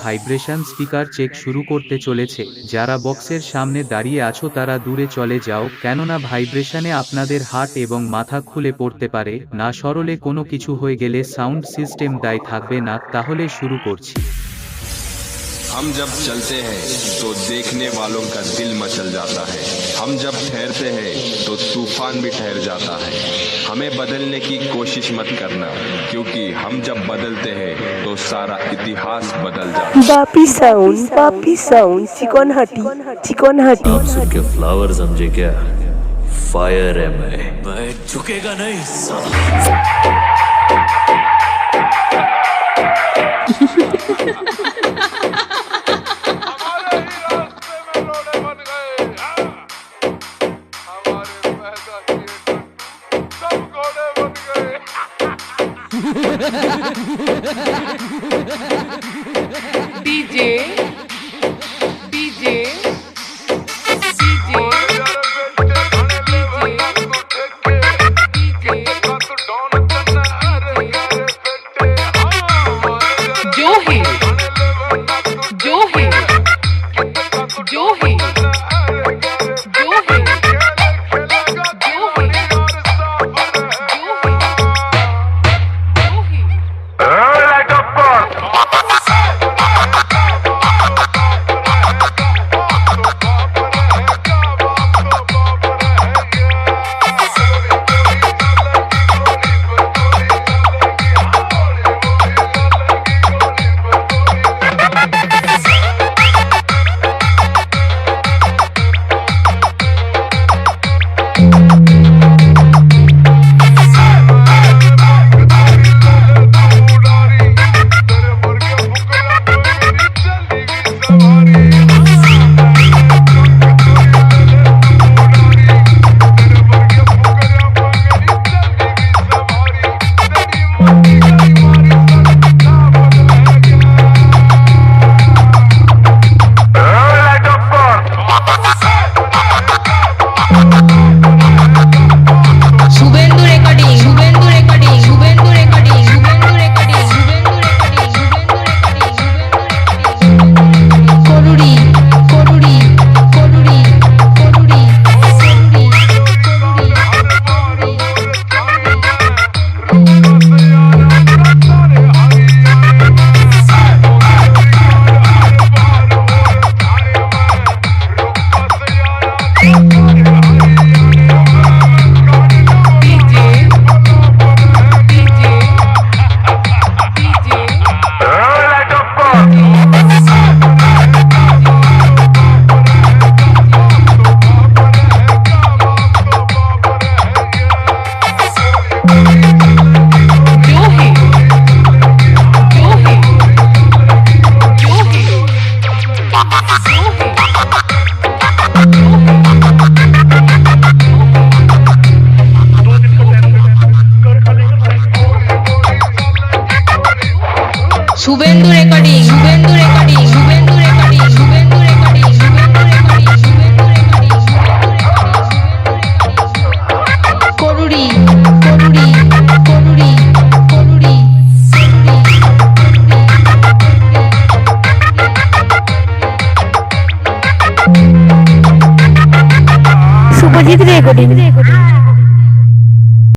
Vibration speaker check শুরু করতে চলেছে। যারা বক্সের সামনে দাঁড়িয়ে আছো তারা দূরে চলে যাও, কেননা ভাইব্রেশনে আপনাদের হাত এবং মাথা খুলে পড়তে পারে। না সরলে কোনো কিছু হয়ে গেলে সাউন্ড সিস্টেম দায়ী থাকবে না। তাহলে শুরু করছি। हम जब चलते हैं तो देखने वालों का दिल मचल जाता है। हम जब ठहरते हैं तो तूफान भी ठहर जाता है। हमें बदलने की कोशिश मत करना, क्योंकि हम जब बदलते हैं तो सारा इतिहास बदल जाता है। बापी साउंड चिकन हाटी नाम सुन के फ्लावर समझे क्या? फायर है मैं झुकेगा नहीं साला। डीजे डीजे जो है जो है जो है जो है Shubhendu recording Shubhendu recording Shubhendu recording Shubhendu recording Shubhendu recording Shubhendu recording कोरुड़ी कोरुड़ी कोरुड़ी कोरुड़ी सुपरजीत रेकॉर्डिंग